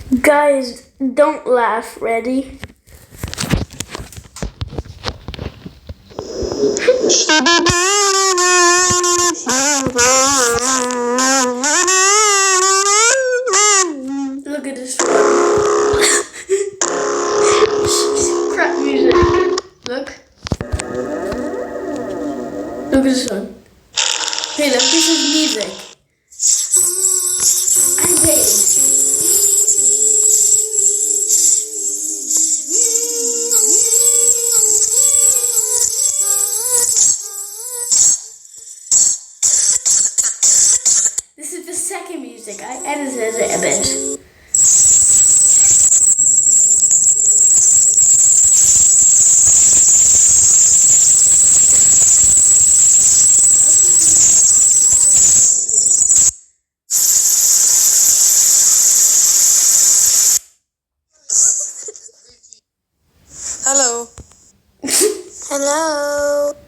Guys, don't laugh. Ready? Look at this one. Crap music. Look. Look at this one. Hey, look, this is music. I'm waiting. This is the second music. I edited it a bit. Hello. Hello.